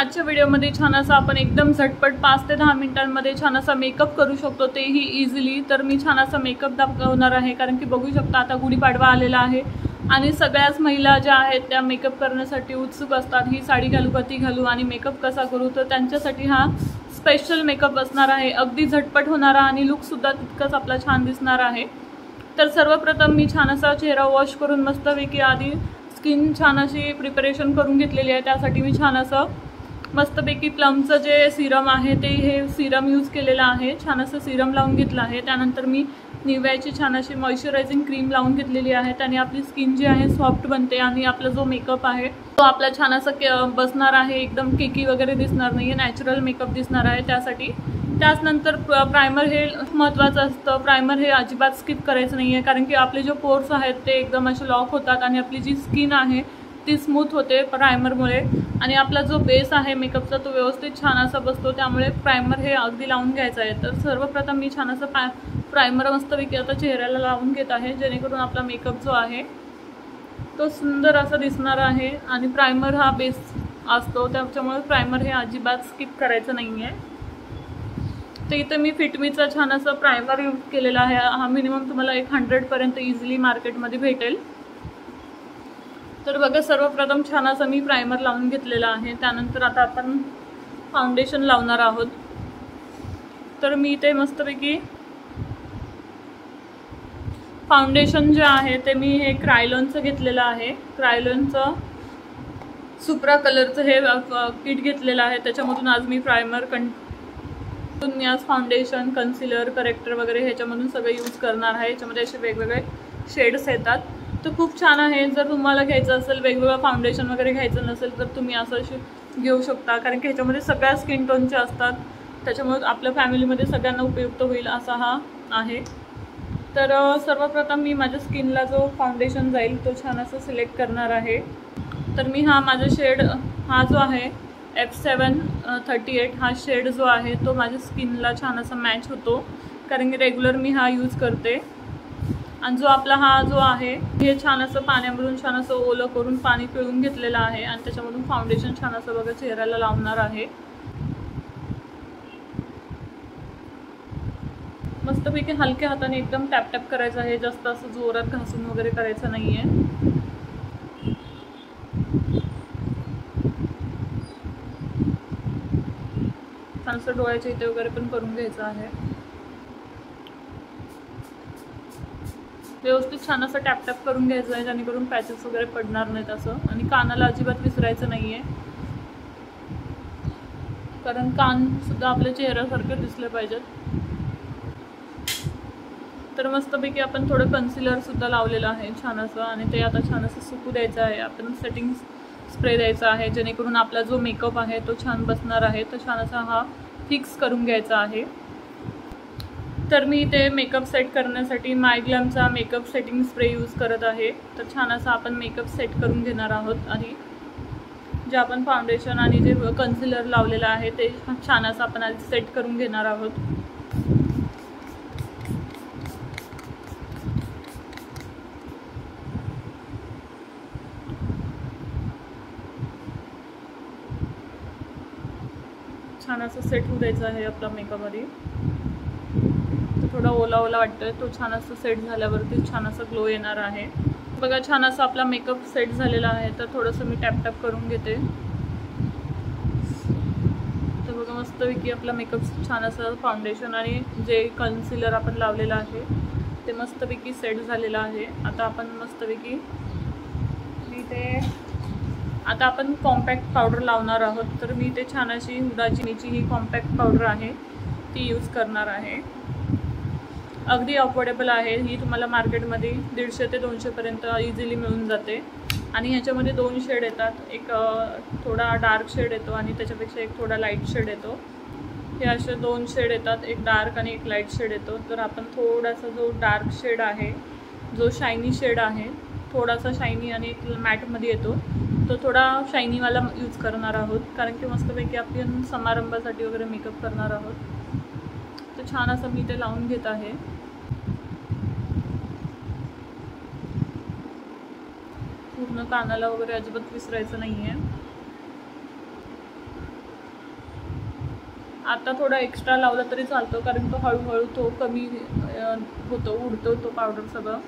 आजच्या व्हिडिओमध्ये छान असा आपण एकदम झटपट 5 ते 10 मिनिटांमध्ये छान असा मेकअप करू शकतो, तेही इझिली। तर मी छान असा मेकअप दाखवणार आहे, कारण की बघू शकता आता गुढीपाडवा आलेला आहे आणि सगळ्याच महिला ज्या आहेत त्या मेकअप करण्यासाठी उत्सुक असतात। ही साडी घालू का ती घालू आणि मेकअप कसा करू, तर त्यांच्यासाठी हा स्पेशल मेकअप असणार आहे। अगदी झटपट होणारा आणि लुकसुद्धा तितकाच आपला छान दिसणार आहे। तर सर्वप्रथम मी छान असा चेहरा वॉश करून मस्तपैकी आधी स्किन छान अशी प्रिपरेशन करून घेतलेली आहे। त्यासाठी मी छान असं मस्तपैकी प्लमचं जे सिरम आहे ते हे सिरम यूज केलेलं आहे। छान असं सिरम लावून घेतलं आहे। त्यानंतर मी निव्याची छान अशी मॉइश्चरायझिंग क्रीम लावून घेतलेली आहे। त्याने आपली स्किन जी आहे सॉफ्ट बनते आणि आपला जो मेकअप आहे तो आपला छान असा बसणार आहे, एकदम केकी वगैरे दिसणार नाही, नॅचरल मेकअप दिसणार आहे त्यासाठी। त्यानंतर प्रायमर हे महत्त्वाचं असतं। प्रायमर हे अजिबात स्किप करायचं नाही आहे, कारण की आपले जे पोर्स आहेत ते एकदम असे लॉक होतात आणि आपली जी स्किन आहे ती स्मूथ होते प्रायमरमुळे, आणि आपला जो बेस आहे मेकअपचा तो व्यवस्थित छान असा बसतो। त्यामुळे प्रायमर हे अगदी लावून घ्यायचं आहे। तर सर्वप्रथम मी छान असं प्रायमर मस्तपैकी आता चेहऱ्याला लावून घेत आहे, जेणेकरून आपला मेकअप जो आहे तो सुंदर असा दिसणार आहे। आणि प्रायमर हा बेस असतो, त्याच्यामुळे प्रायमर हे अजिबात स्किप करायचं नाही आहे। तर इथे मी फिटमीचा छान असा प्रायमर यूज केलेला आहे। हा मिनिमम तुम्हाला 100 पर्यंत इझिली मार्केटमध्ये भेटेल। तर बघा, सर्वप्रथम छान असं मी प्रायमर लावून घेतलेला आहे। त्यानंतर आता आपण फाउंडेशन लावणार आहोत। तर मी ते मस्तपैकी फाउंडेशन जे आहे ते मी हे क्रायलॉनचं घेतलेलं आहे। क्रायलॉनचं सुप्रा कलरचं हे किट घेतलेलं आहे। त्याच्यामधून आज मी प्रायमर मी आज फाउंडेशन, कन्सिलर, करेक्टर वगैरे ह्याच्यामधून सगळं यूज करणार आहे। ह्याच्यामध्ये असे वेगवेगळे शेड्स येतात, तर खूप छान आहे। जर तुम्हाला घ्यायचं असेल वेगवेगळं फाउंडेशन वगैरे घ्यायचं नसेल तर तुम्ही असं घेऊ शकता, कारण की ह्याच्यामध्ये सगळ्या स्किन टोनचे असतात। त्याच्यामुळे आपल्या फॅमिलीमध्ये सगळ्यांना उपयुक्त होईल असा हा आहे। तर सर्वप्रथम मी माझ्या स्किनला जो फाउंडेशन जाईल तो छान असं सिलेक्ट करणार आहे। तर मी माझा शेड हा जो आहे F738 हा शेड जो आहे तो माझ्या स्किनला छान असा मॅच होतो, कारण की रेग्युलर मी हा यूज करते। आणि जो आपला हा जो आहे हे छान असं पाण्यामधून छान असं ओलं करून पाणी पिळून घेतलेलं आहे आणि त्याच्यामधून फाउंडेशन छान असं बघा चेहऱ्याला लावणार आहे। मस्तपैकी हलक्या हाताने एकदम टॅप टॅप करायचं आहे, जास्त असं जोरात घासून वगैरे करायचं नाही आहे। छान असं डोळ्याच्या इथे वगैरे पण करून घ्यायचं आहे। व्यवस्थित छान असं टॅप टॅप करून घ्यायचं आहे, जेणेकरून पॅचेस वगैरे पडणार नाहीत असं। आणि कानाला अजिबात विसरायचं नाही आहे, कारण कानसुद्धा आपल्या चेहऱ्यासारखे दिसले पाहिजेत। तर मस्तपैकी आपण थोडं कन्सिलरसुद्धा लावलेलं आहे छान असं, आणि ते आता छान असं सुकू द्यायचं आहे। आपण सेटिंग स्प्रे द्यायचा आहे, जेणेकरून आपला जो मेकअप आहे तो छान बसणार आहे। तर छान असा हा फिक्स करून घ्यायचा आहे। तर मी ते मेकअप सेट करण्यासाठी मायग्लॅमचा मेकअप सेटिंग स्प्रे यूज करत आहे। तर छान असा आपण मेकअप सेट करून घेणार आहोत आणि जे आपण फाउंडेशन आणि जे कन्सिलर लावलेलं आहे ते छान असं आपण आधी सेट करून घेणार आहोत। छान असं सेट होऊ द्यायचं आहे आपला मेकअप आधी। थोडा ओला ओला वाटतोय, तो छान असं सेट झाल्यावरती छान असं ग्लो येणार आहे। बघा, छान असं आपला मेकअप सेट झालेला आहे। तर थोडंसं मी टॅप टॅप करून घेते। तर बघा, मस्तपैकी आपला मेकअप छान असं फाउंडेशन आणि जे कन्सिलर आपण लावलेलं आहे ते मस्तपैकी सेट झालेलं आहे। आता आपण मस्तपैकी आता आपण कॉम्पॅक्ट पावडर लावणार आहोत। तर मी ते छान अशी हुडाची ही कॉम्पॅक्ट पावडर आहे ती यूज करणार आहे। अगदी अफोर्डेबल आहे ही, तुम्हाला मार्केटमध्ये 150 ते 200 पर्यंत इझिली मिळून जाते। आणि ह्याच्यामध्ये 2 शेड येतात, एक थोडा डार्क शेड येतो आणि त्याच्यापेक्षा एक थोडा लाईट शेड येतो। हे असे 2 शेड येतात, एक डार्क आणि एक लाईट शेड येतो। तर आपण थोडासा जो डार्क शेड आहे, जो शायनी शेड आहे, थोडासा शायनी आणि एक मॅटमध्ये येतो, तो थोडा शायनीवाला यूज करणार आहोत, कारण की मस्तपैकी आपण समारंभासाठी वगैरे मेकअप करणार आहोत। तर छान असं मी ते लावून घेत आहे। पूर्ण कानाला वगैरे अजिबात विसरायचं नाही आहे। आता थोडा एक्स्ट्रा लावला तरी चालतो, कारण तो हळूहळू तो कमी होतो, उडतो तो पावडर सगळं.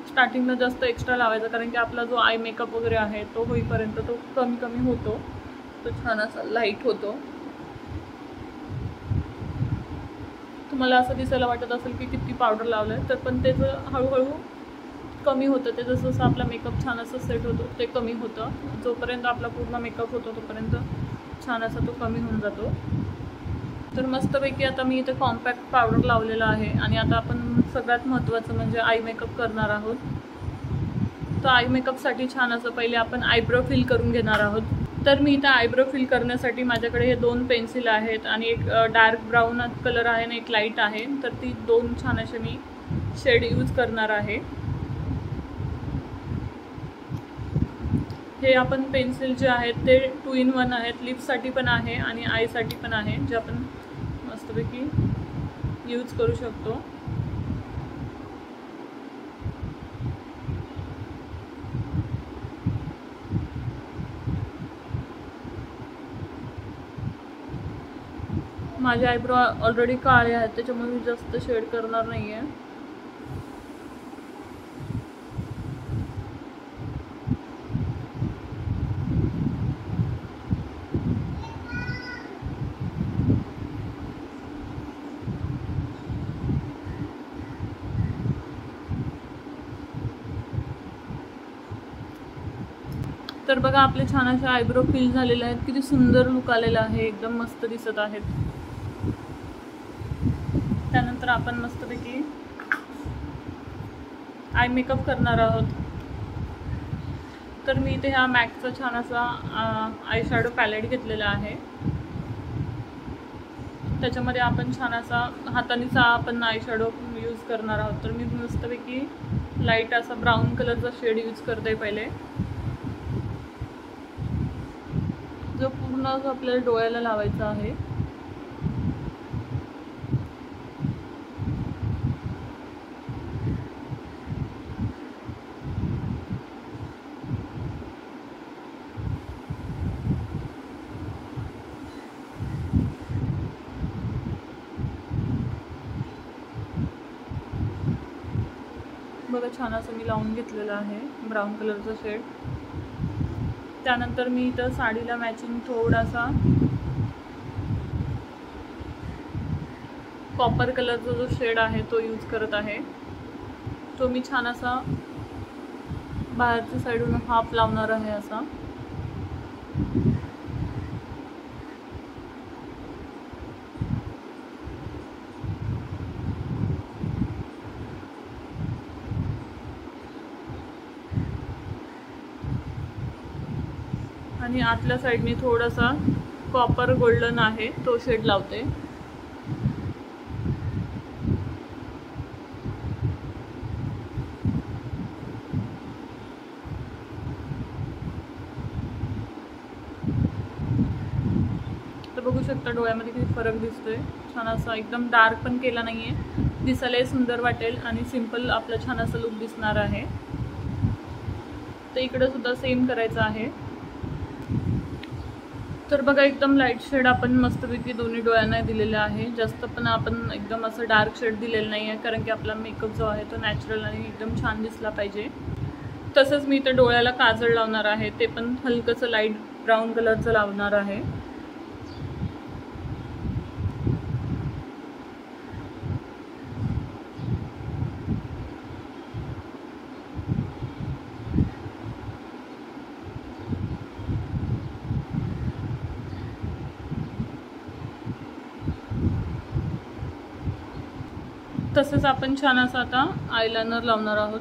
स्टार्टिंगला जास्त एक्स्ट्रा लावायचा, कारण की आपला जो आय मेकअप वगैरे आहे तो होईपर्यंत तो कमी कमी होतो, तो छान असा लाईट होतो. तुम्हाला असं दिसायला वाटत असेल की किती पावडर लावलं आहे, तर पण त्याचं हळूहळू कमी होतं. ते जसं जसं आपला मेकअप छान असं सेट होतो ते कमी होतं. जोपर्यंत आपला पूर्ण मेकअप होतो तोपर्यंत छान असा तो कमी होऊन जातो. तर मस्तपैकी आता मी इथे कॉम्पॅक्ट पावडर लावलेला आहे. आणि आता आपण सगळ्यात महत्त्वाचं म्हणजे आय मेकअप करणार आहोत. तर आय मेकअपसाठी छान असं पहिले आपण आयब्रो फिल करून घेणार आहोत. तर मी इथं आयब्रो फिल करण्यासाठी माझ्याकडे हे 2 पेन्सिल आहेत आणि एक डार्क ब्राऊन कलर आहे आणि एक लाईट आहे. तर ती 2 छान असे मी शेड यूज करणार आहे. हे आपण पेन्सिल जे आहेत ते 2 in 1 आहेत. लिपसाठी पण आहे आणि आयसाठी पण आहे, जे आपण मस्तपैकी यूज करू शकतो. माझे आयब्रो ऑलरेडी काळे आहेत, त्याच्यामुळे मी जास्त शेड करणार नाही आहे. तर बघा आपले छान असे आयब्रो फिल झालेले आहेत. किती सुंदर लुक आलेला आहे, एकदम मस्त दिसत आहेत. त्यानंतर आपण मस्तपैकी आय मेकअप करणार आहोत. तर मी इथे ह्या मॅकचा छान असा आय शॅडो पॅलेट घेतलेला आहे. त्याच्यामध्ये आपण छान असा हातानेचा आपण आय शॅडो यूज करणार आहोत. तर मी मस्तपैकी लाईट असा ब्राऊन कलरचा शेड यूज करते पहिले, जो पूर्ण आपल्याला डोळ्याला लावायचा आहे. बघा छान असं मी लावून घेतलेलं आहे ब्राऊन कलरचा शेड. त्यानंतर मी इथं साडीला मॅचिंग थोडासा कॉपर कलरचा जो शेड आहे तो यूज करत आहे. तो मी छान असा बाहेरच्या साईडून हाफ लावणार आहे असा. आणि आतल्या साईडने थोडासा कॉपर गोल्डन आहे तो शेड लावते. तर बघू शकता डोळ्यामध्ये किती फरक दिसतोय. छान असा एकदम डार्क पण केला नाहीये, दिसायलाही सुंदर वाटेल आणि सिंपल आपलं छान असं लुक दिसणार आहे. तर इकडे सुद्धा सेम करायचं आहे. तर बघा एकदम लाईट शेड आपण मस्तपैकी दोन्ही डोळ्यांना दिलेलं आहे. जास्त पण आपण एकदम असं डार्क शेड दिलेलं नाही आहे, कारण की आपला मेकअप जो आहे तो नॅचरल आणि एकदम छान दिसला पाहिजे. तसंच मी इथं डोळ्याला काजळ लावणार आहे, ते पण हलकंसं लाईट ब्राऊन कलरचं लावणार आहे. तसंच आपण छान असं आता आयलाइनर लावणार आहोत.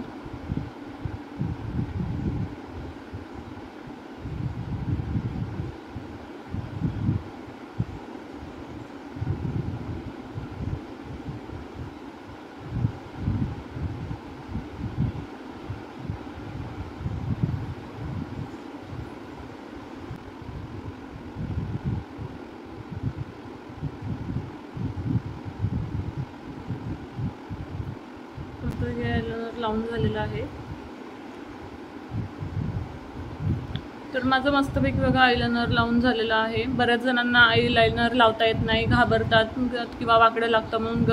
लावून झालेला आहे. तर माझं मस्तपैकी बघा आयलायनर लावून झालेलं आहे। बऱ्याच जणांना आयलायनर लावता येत नाही, घाबरतात किंवा वाकडं लागतं म्हणून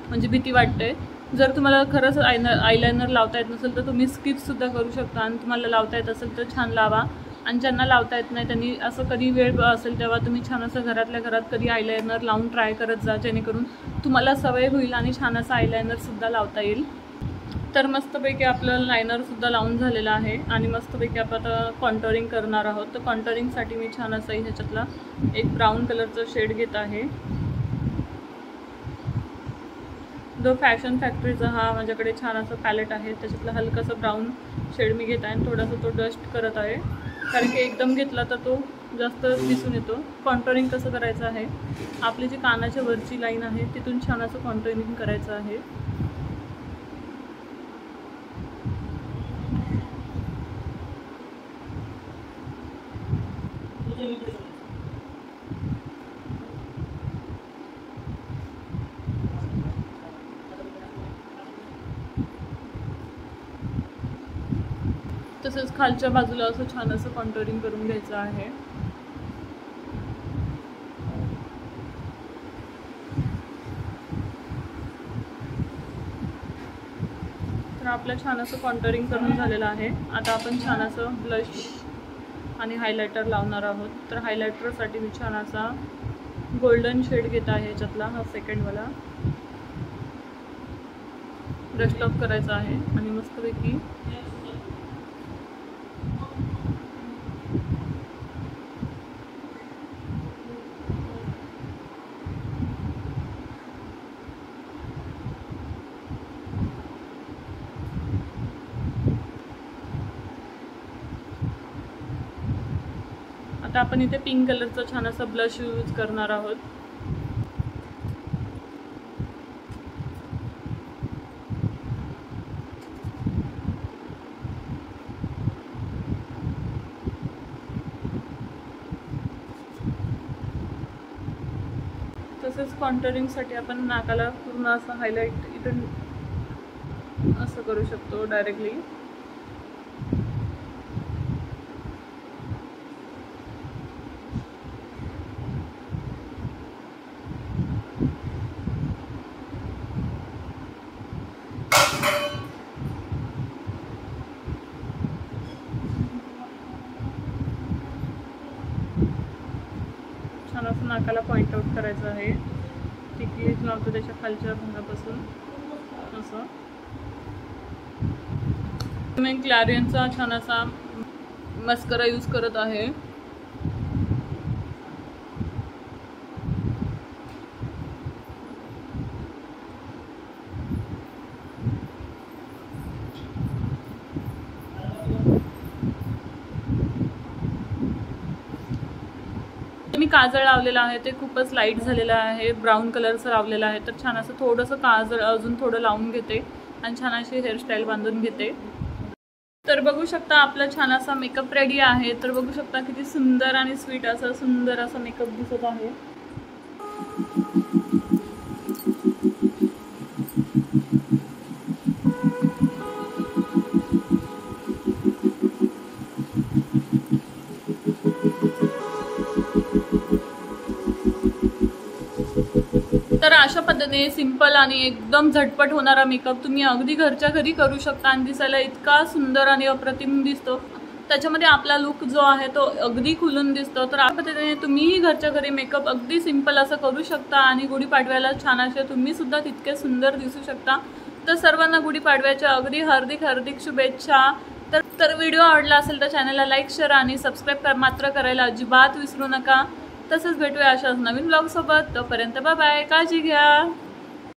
म्हणजे भीती वाटते। जर तुम्हाला खरंच आयलायनर लावता येत नसेल तर तुम्ही स्किपसुद्धा करू शकता, आणि तुम्हाला लावता येत असेल तर छान लावा। आणि ज्यांना लावता येत नाही त्यांनी असं कधी वेळ असेल तेव्हा तुम्ही छान असं घरातल्या घरात कधी आयलायनर लावून ट्राय करत जा, जेणेकरून तुम्हाला सवय होईल आणि छान असं आयलायनरसुद्धा लावता येईल। तर मस्तपैकी आपलं लायनरसुद्धा लावून झालेलं आहे आणि मस्तपैकी आपण आता कॉन्टोरिंग करणार आहोत। तर कॉन्टोरिंगसाठी मी छान असं ह्याच्यातला एक ब्राऊन कलरचं शेड घेत आहे। जो फॅशन फॅक्टरीचा हा माझ्याकडे छान असं पॅलेट आहे, त्याच्यातलं हलकंसं ब्राऊन शेड मी घेत आहे आणि थोडासा तो डस्ट करत आहे, कारण की एकदम घेतला तर तो जास्त दिसून येतो। कॉन्टोरिंग कसं करायचं आहे, आपली जी कानाच्या वरची लाईन आहे तिथून छान असं कॉन्टोरिंग करायचं आहे। तसंच खालच्या बाजूला असं छान असं कॉन्टोरिंग करून घ्यायचं आहे। तर आपलं छान असं कॉन्टोरिंग करून झालेलं आहे। आता आपण छान असं ब्लश आणि हायलायटर लावणार आहोत। तर हायलायटरसाठी मी छान असा गोल्डन शेड घेत आहे, ह्याच्यातला हा सेकंडवाला ब्रश ऑफ करायचा आहे आणि मस्तपैकी आता आपण इथे पिंक कलरचा छान असा ब्लश यूज करणार आहोत। तसेच कॉन्टोरिंगसाठी आपण नाकाला पूर्ण असं हायलाइट इथून असं करू शकतो डायरेक्टली। छान असं नाकाला पॉइंट आउट करायचं आहे, टिकली लावतो त्याच्या खालच्या भागापासून असं। मी क्लॅरियनचा छान असा मस्करा यूज करत आहे। मी काजळ लावलेलं आहे, ते खूपच लाईट झालेलं आहे, ब्राऊन कलरचं लावलेलं आहे। तर छान असं थोडंसं काजळ अजून थोडं लावून घेते आणि छान अशी हेअरस्टाईल बांधून घेते। तर बघू शकता आपला छान असा मेकअप रेडी आहे। तर बघू शकता किती सुंदर आणि स्वीट असं सुंदर असा मेकअप दिसत आहे। तर अशा पद्धतीने सिंपल आणि एकदम झटपट होणारा मेकअप तुम्ही अगदी घरच्या घरी करू शकता आणि दिसायला इतका सुंदर आणि अप्रतिम दिसतो। त्याच्यामध्ये आपला लुक जो आहे तो अगदी खुलून दिसतो। तर अशा पद्धतीने तुम्हीही घरच्या घरी मेकअप अगदी सिंपल असं करू शकता आणि गुढीपाडव्याला छान असे तुम्ही सुद्धा तितके सुंदर दिसू शकता। तर सर्वांना गुढीपाडव्याच्या अगदी हार्दिक हार्दिक शुभेच्छा। तर व्हिडिओ आवडला असेल तर चॅनलला लाईक शेअर आणि सबस्क्राईब मात्र करायला अजिबात विसरू नका। तसंच भेटूया अशाच नवीन ब्लॉग सोबत। तोपर्यंत बाय बाय, काळजी घ्या।